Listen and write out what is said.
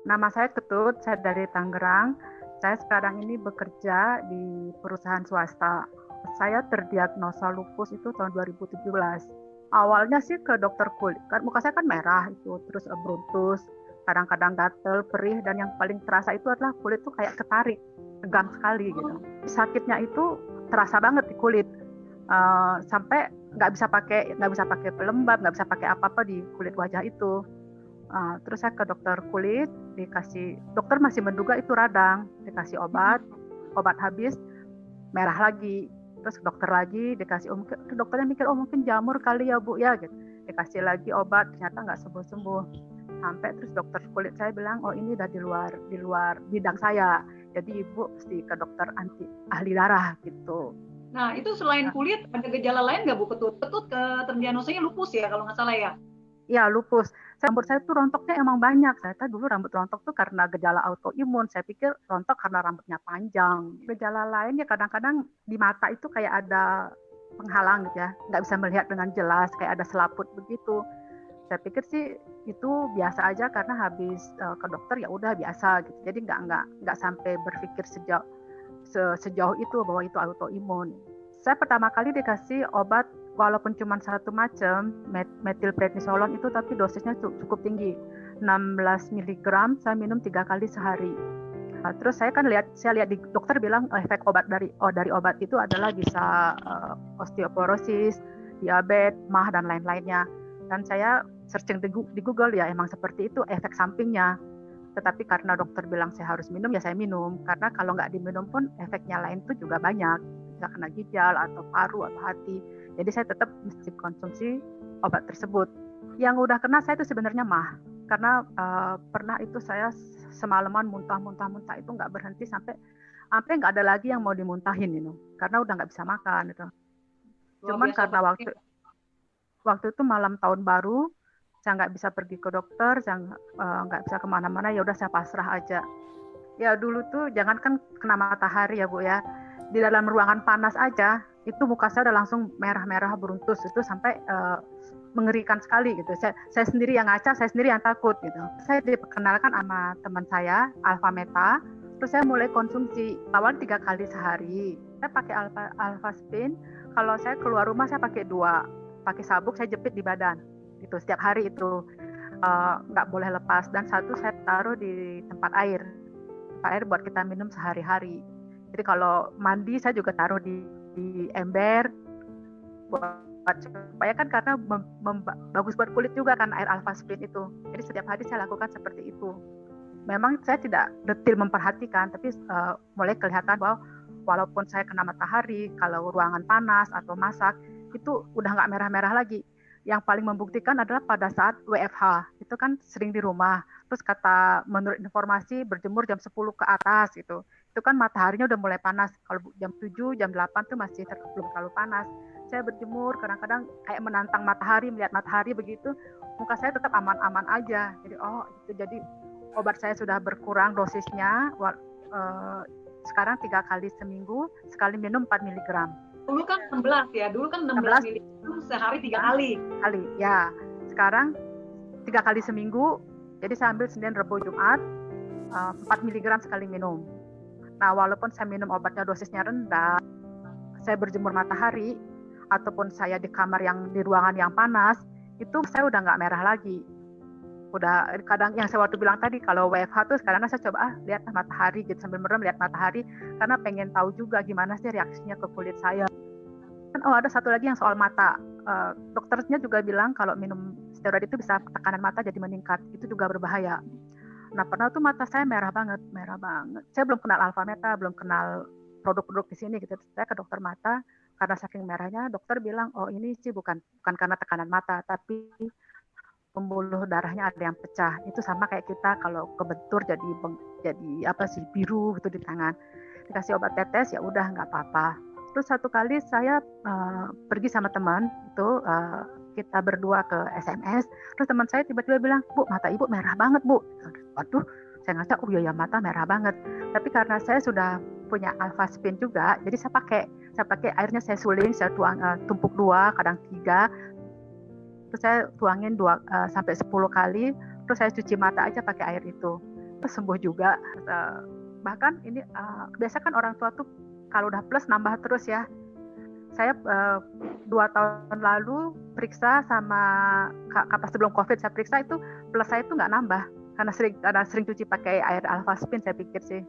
Nama saya Ketut, saya dari Tangerang. Saya sekarang ini bekerja di perusahaan swasta. Saya terdiagnosa lupus itu tahun 2017. Awalnya sih ke dokter kulit, kan muka saya kan merah itu, terus beruntus, kadang-kadang gatel, perih, dan yang paling terasa itu adalah kulit tuh kayak ketarik, tegang sekali gitu. Sakitnya itu terasa banget di kulit, sampai nggak bisa pakai pelembab, nggak bisa pakai apa-apa di kulit wajah itu. Terus saya ke dokter kulit, dokter masih menduga itu radang, dikasih obat habis merah lagi, terus dokter lagi dikasih, dokternya mikir mungkin jamur kali ya Bu ya gitu, dikasih lagi obat, ternyata nggak sembuh-sembuh, sampai terus dokter kulit saya bilang ini udah di luar bidang saya, jadi Ibu mesti ke dokter ahli darah gitu. Nah, itu selain kulit, ada gejala lain nggak Bu Ketut? Ketut terdiagnosanya lupus ya, kalau nggak salah ya? Ya, lupus. Rambut saya tuh rontoknya emang banyak. Saya tahu dulu rambut rontok tuh karena gejala autoimun. Saya pikir rontok karena rambutnya panjang. Gejala lain ya kadang-kadang di mata itu kayak ada penghalang gitu ya. Nggak bisa melihat dengan jelas, kayak ada selaput begitu. Saya pikir sih itu biasa aja karena habis ke dokter ya udah biasa gitu. Jadi nggak sampai berpikir sejauh itu bahwa itu autoimun. Saya pertama kali dikasih obat walaupun cuma satu macam, metilprednisolon itu, tapi dosisnya cukup tinggi, 16 mg, saya minum 3 kali sehari. Terus saya lihat di dokter bilang efek obat dari obat itu adalah bisa osteoporosis, diabetes, MAH dan lain-lainnya. Dan saya searching di Google ya emang seperti itu efek sampingnya. Tetapi karena dokter bilang saya harus minum, ya saya minum. Karena kalau nggak diminum pun efeknya lain tuh juga banyak. Bisa kena ginjal atau paru atau hati. Jadi saya tetap mesti konsumsi obat tersebut. Yang udah kena saya itu sebenarnya MAH. Karena pernah itu saya semalaman muntah itu nggak berhenti sampai nggak ada lagi yang mau dimuntahin itu. Karena udah nggak bisa makan itu. Cuman karena waktu itu malam tahun baru, saya nggak bisa pergi ke dokter, saya nggak bisa kemana-mana, ya udah saya pasrah aja. Ya dulu tuh jangankan kena matahari ya Bu ya, di dalam ruangan panas aja itu muka saya udah langsung merah-merah beruntus itu sampai mengerikan sekali gitu. Saya sendiri yang ngaca, saya sendiri yang takut gitu. Saya diperkenalkan sama teman saya Alpha Meta, terus saya mulai konsumsi awal 3 kali sehari. Saya pakai Alpha Spin. Kalau saya keluar rumah saya pakai 2, pakai sabuk saya jepit di badan gitu setiap hari itu, nggak boleh lepas, dan satu saya taruh di tempat air buat kita minum sehari-hari. Jadi kalau mandi saya juga taruh di ember buat supaya kan karena bagus buat kulit juga kan air Alpha Spin itu. Jadi setiap hari saya lakukan seperti itu. Memang saya tidak detail memperhatikan, tapi mulai kelihatan bahwa walaupun saya kena matahari, kalau ruangan panas atau masak itu udah nggak merah-merah lagi. Yang paling membuktikan adalah pada saat WFH, itu kan sering di rumah, terus menurut informasi berjemur jam 10 ke atas gitu, itu kan mataharinya udah mulai panas, kalau jam 7, jam 8 tuh masih belum terlalu panas. Saya berjemur, kadang-kadang kayak menantang matahari, melihat matahari begitu, muka saya tetap aman-aman aja. Jadi obat saya sudah berkurang dosisnya, sekarang 3 kali seminggu, sekali minum 4 mg. Dulu kan 16 ya, dulu kan 16 mg sehari 3 kali. Ya, sekarang 3 kali seminggu, jadi saya ambil Senin, Rabu, Jumat, 4 mg sekali minum. Nah, walaupun saya minum obatnya dosisnya rendah, saya berjemur matahari, ataupun saya di kamar di ruangan yang panas, itu saya udah nggak merah lagi. Udah kadang yang saya waktu bilang tadi, kalau WFH tuh sekarang saya coba lihat matahari gitu, sambil merem lihat matahari, karena pengen tahu juga gimana sih reaksinya ke kulit saya. Ada satu lagi yang soal mata. Dokternya juga bilang kalau minum steroid itu bisa tekanan mata jadi meningkat, itu juga berbahaya. Nah, pernah tuh mata saya merah banget. Saya belum kenal Alpha Meta, belum kenal produk-produk di sini gitu. Saya ke dokter mata, karena saking merahnya, dokter bilang, ini sih bukan karena tekanan mata, tapi pembuluh darahnya ada yang pecah. Itu sama kayak kita kalau kebentur jadi biru gitu di tangan. Dikasih obat tetes, ya udah nggak apa-apa. Terus satu kali saya pergi sama teman itu, kita berdua ke SMS, terus teman saya tiba-tiba bilang, Bu, mata ibu merah banget Bu. Waduh, saya ngaca, ya mata merah banget. Tapi karena saya sudah punya Alpha Spin juga, jadi saya pakai airnya, saya suling, saya tumpuk 2, kadang 3, terus saya tuangin 2 sampai 10 kali, terus saya cuci mata aja pakai air itu. sembuh juga. Bahkan ini biasa kan orang tua tuh kalau udah plus nambah terus ya. Saya 2 tahun lalu periksa sama pas sebelum COVID saya periksa itu plus saya itu nggak nambah karena sering cuci pakai air alfaspin saya pikir sih.